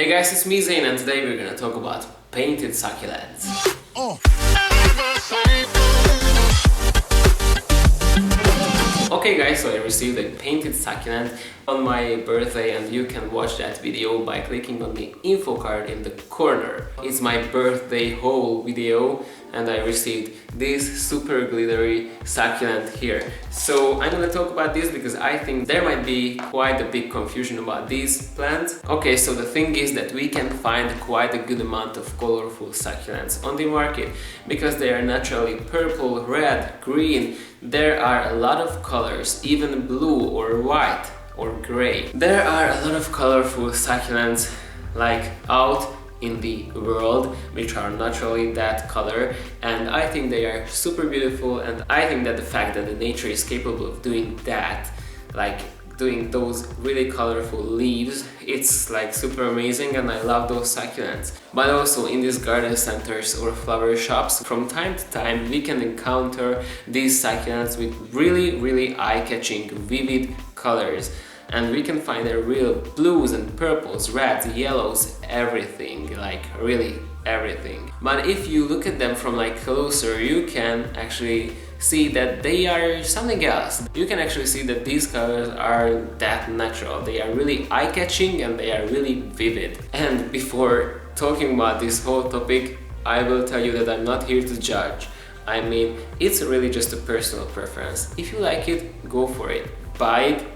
Hey guys, it's me Zain, and today we're gonna talk about painted succulents. Okay guys, so I received a painted succulent on my birthday, and you can watch that video by clicking on the info card in the corner. It's my birthday haul video and I received this super glittery succulent here. So I'm gonna talk about this because I think there might be quite a big confusion about these plants. Okay, so the thing is that we can find quite a good amount of colorful succulents on the market because they are naturally purple, red, green. There are a lot of colors, even blue or white or gray. There are a lot of colorful succulents like out in the world which are naturally that color, and I think they are super beautiful, and I think that the fact that the nature is capable of doing that, like doing those really colorful leaves, it's like super amazing, and I love those succulents. But also in these garden centers or flower shops, from time to time we can encounter these succulents with really eye-catching vivid colors. And we can find their real blues and purples, reds, yellows, everything, like really everything. But if you look at them from like closer, you can actually see that they are something else. You can actually see that these colors are that natural. They are really eye-catching and they are really vivid. And before talking about this whole topic, I will tell you that I'm not here to judge. I mean, it's really just a personal preference. If you like it, go for it, buy it.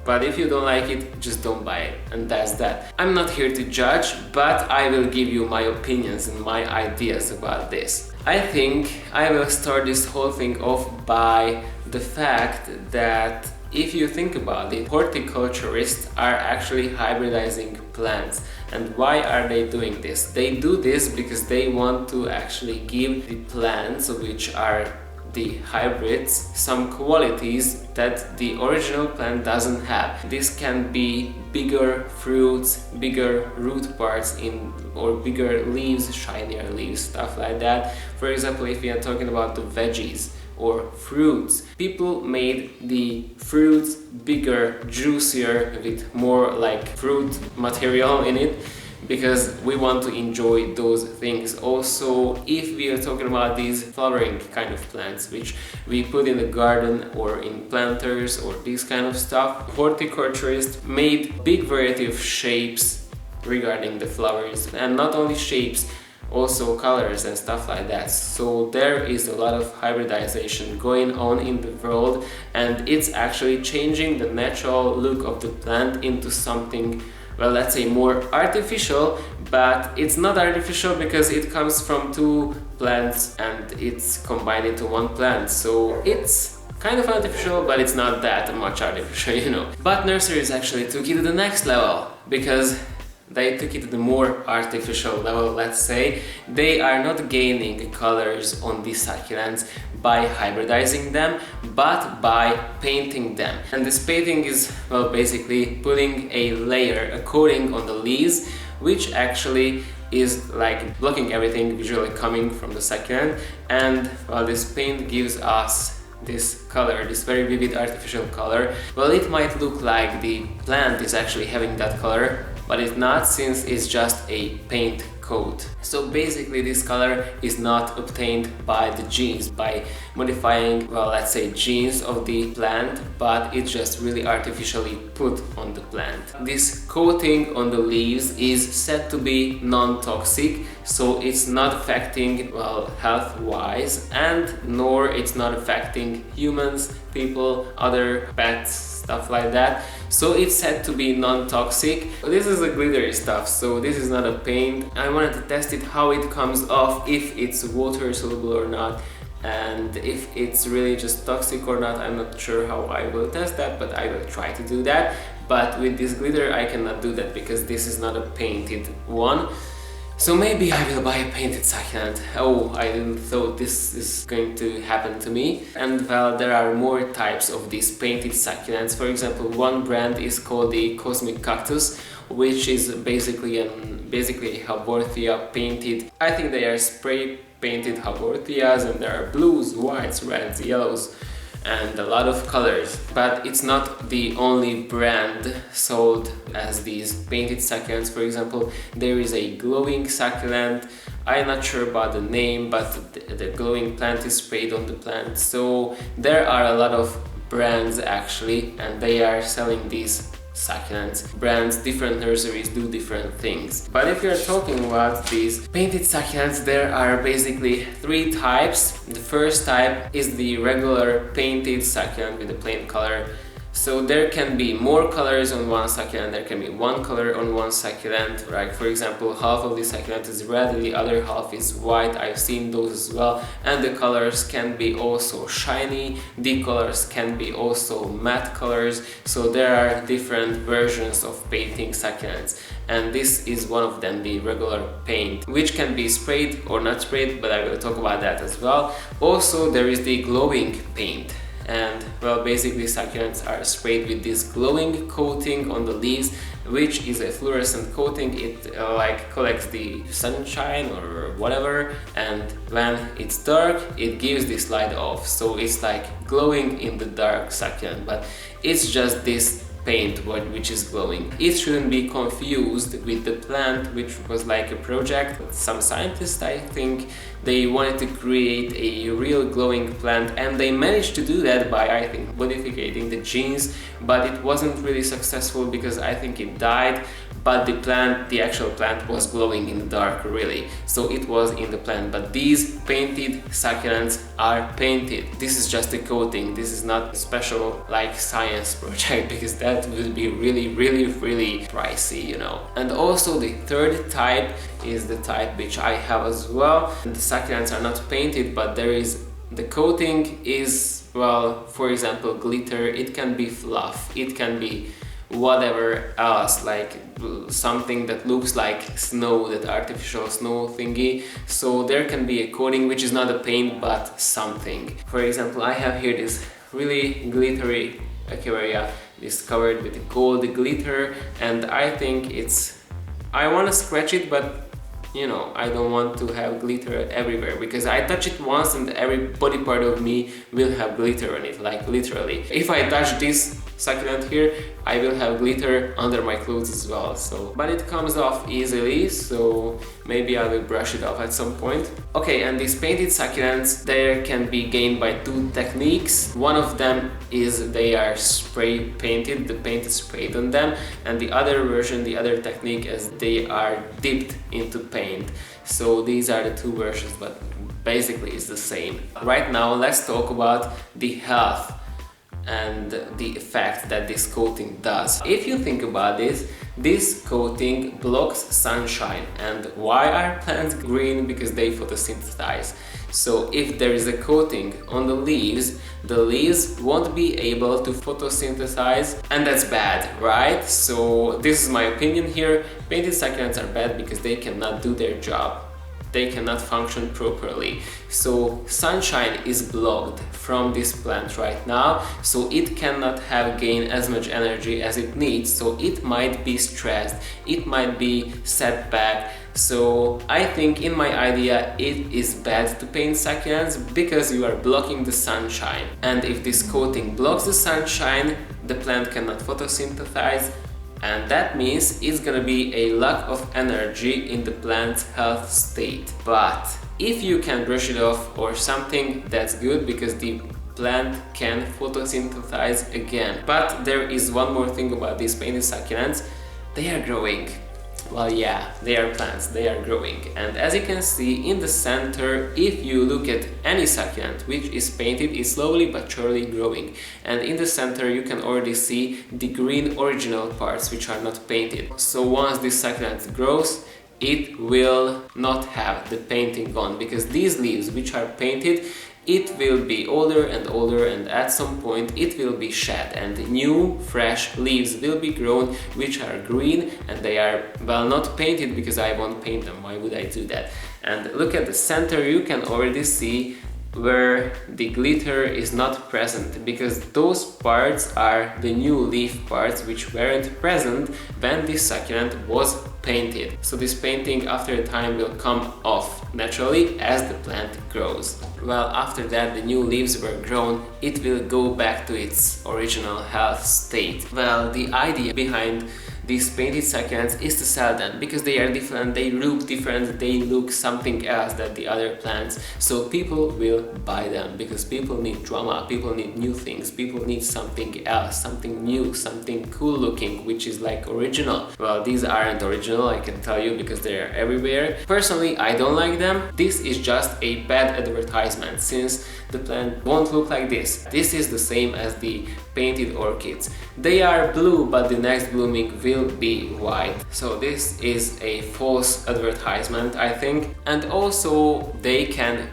But if you don't like it, just don't buy it, and that's that. I'm not here to judge, but I will give you my opinions and my ideas about this. I think I will start this whole thing off by the fact that if you think about it, horticulturists are actually hybridizing plants. And why are they doing this? They do this because they want to actually give the plants, which are the hybrids, some qualities that the original plant doesn't have. This can be bigger fruits, bigger root parts or bigger leaves, shinier leaves, stuff like that. For example, if we are talking about the veggies or fruits, people made the fruits bigger, juicier, with more like fruit material in it, because we want to enjoy those things. Also, if we are talking about these flowering kind of plants which we put in the garden or in planters or this kind of stuff, horticulturists made big variety of shapes regarding the flowers, and not only shapes, also colors and stuff like that. So there is a lot of hybridization going on in the world, and it's actually changing the natural look of the plant into something, well, let's say more artificial. But it's not artificial because it comes from two plants and it's combined into one plant, so it's kind of artificial, but it's not that much artificial, you know. But nurseries actually took it to the next level, because they took it to the more artificial level, let's say. They are not gaining colors on these succulents by hybridizing them, but by painting them. And this painting is, well, basically putting a layer, a coating on the leaves, which actually is like blocking everything visually coming from the succulent. And well, this paint gives us this color, this very vivid artificial color. Well, it might look like the plant is actually having that color, but it's not, since it's just a paint coat. So basically this color is not obtained by the genes, by modifying, well, let's say genes of the plant, but it's just really artificially put on the plant. This coating on the leaves is said to be non-toxic, so it's not affecting, well, health-wise, and nor it's not affecting humans, people, other pets, stuff like that. So it's said to be non-toxic. This is a glittery stuff, so this is not a paint. I wanted to test it, how it comes off, if it's water soluble or not, and if it's really just toxic or not. I'm not sure how I will test that, but I will try to do that. But with this glitter I cannot do that because this is not a painted one. So maybe I will buy a painted succulent. Oh, I didn't thought this is going to happen to me. And well, there are more types of these painted succulents. For example, one brand is called the Cosmic Cactus, which is basically a Haworthia painted. I think they are spray painted Haworthias, and there are blues, whites, reds, yellows, and a lot of colors. But it's not the only brand sold as these painted succulents. For example, there is a glowing succulent. I'm not sure about the name, but the glowing plant is sprayed on the plant. So there are a lot of brands actually, and they are selling these succulents. Brands, different nurseries do different things. But if you're talking about these painted succulents, there are basically three types. The first type is the regular painted succulent with the plain color. So there can be more colors on one succulent, there can be one color on one succulent, right? For example, half of the succulent is red, the other half is white. I've seen those as well. And the colors can be also shiny, the colors can be also matte colors. So there are different versions of painting succulents. And this is one of them, the regular paint, which can be sprayed or not sprayed, but I will talk about that as well. Also, there is the glowing paint. And well, basically succulents are sprayed with this glowing coating on the leaves, which is a fluorescent coating. It like collects the sunshine or whatever, and when it's dark it gives this light off, so it's like glowing in the dark succulent, but it's just this paint which is glowing. It shouldn't be confused with the plant, which was like a project. Some scientists, I think, they wanted to create a real glowing plant, and they managed to do that by, I think, modifying the genes, but it wasn't really successful because I think it died. But the actual plant was glowing in the dark, really. So it was in the plant. But these painted succulents are painted. This is just a coating. This is not a special like science project, because that would be really pricey, you know. And also the third type is the type which I have as well. The succulents are not painted, but the coating is, well, for example, glitter. It can be fluff. It can be whatever else, like something that looks like snow, that artificial snow thingy. So there can be a coating which is not a paint but something. For example, I have here this really glittery Echeveria, this covered with gold glitter, and I think I want to scratch it, but you know, I don't want to have glitter everywhere, because I touch it once and every body part of me will have glitter on it, like literally. If I touch this succulent here, I will have glitter under my clothes as well. So, but it comes off easily, so maybe I will brush it off at some point. Okay, and these painted succulents, they can be gained by two techniques. One of them is they are spray painted, the paint is sprayed on them, and the other version, the other technique, is they are dipped into paint. So these are the two versions, but basically it's the same. Right now let's talk about the health and the effect that this coating does. If you think about this coating blocks sunshine. And why are plants green? Because they photosynthesize. So if there is a coating on the leaves won't be able to photosynthesize, and that's bad, right? So this is my opinion here. Painted succulents are bad because they cannot do their job. They cannot function properly. So sunshine is blocked from this plant right now, so it cannot gain as much energy as it needs. So it might be stressed, it might be set back. So I think, in my idea, it is bad to paint succulents because you are blocking the sunshine. And if this coating blocks the sunshine, the plant cannot photosynthesize, and that means it's gonna be a lack of energy in the plant's health state. But if you can brush it off or something, that's good, because the plant can photosynthesize again. But there is one more thing about these painted succulents: they are growing. Well, yeah, they are plants, they are growing. And as you can see in the center, if you look at any succulent which is painted, it's slowly but surely growing. And in the center you can already see the green original parts which are not painted. So once this succulent grows, it will not have the painting gone, because these leaves which are painted, it will be older and older, and at some point it will be shed, and new fresh leaves will be grown which are green, and they are, well, not painted because I won't paint them. Why would I do that? And look at the center, you can already see where the glitter is not present, because those parts are the new leaf parts which weren't present when this succulent was painted. So this painting after a time will come off naturally as the plant grows. Well, after that the new leaves were grown, it will go back to its original health state. Well, the idea behind these painted succulents is to sell them because they are different, they look different, they look something else than the other plants. So people will buy them because people need drama, people need new things, people need something else, something new, something cool looking, which is like original. Well, these aren't original, I can tell you, because they are everywhere. Personally, I don't like them. This is just a bad advertisement since the plant won't look like this. This is the same as the painted orchids. They are blue, but the next blooming will be white. So this is a false advertisement, I think. And also they can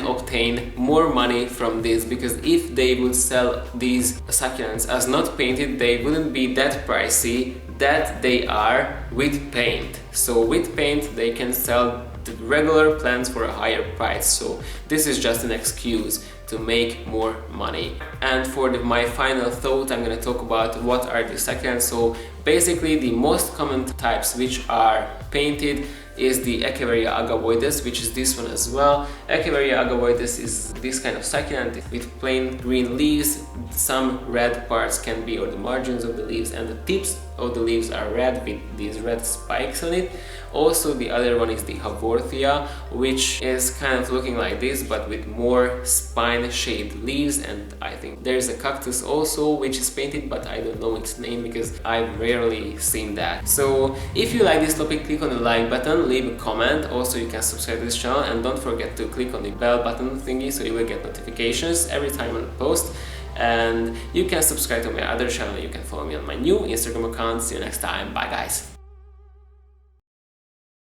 obtain more money from this, because if they would sell these succulents as not painted, they wouldn't be that pricey that they are with paint. So with paint they can sell the regular plants for a higher price. So this is just an excuse to make more money. And for my final thought, I'm going to talk about what are the succulents. So basically the most common types which are painted is the Echeveria agavoides, which is this one as well. Echeveria agavoides is this kind of succulent with plain green leaves. Some red parts can be on the margins of the leaves, and the tips of the leaves are red with these red spikes on it. Also, the other one is the Haworthia, which is kind of looking like this but with more spine-shaped leaves. And I think there's a cactus also which is painted, but I don't know its name because I've rarely seen that. So if you like this topic, click on the like button, leave a comment. Also, you can subscribe to this channel and don't forget to click on the bell button thingy so you will get notifications every time I post. And you can subscribe to my other channel, you can follow me on my new Instagram account. See you next time, bye guys!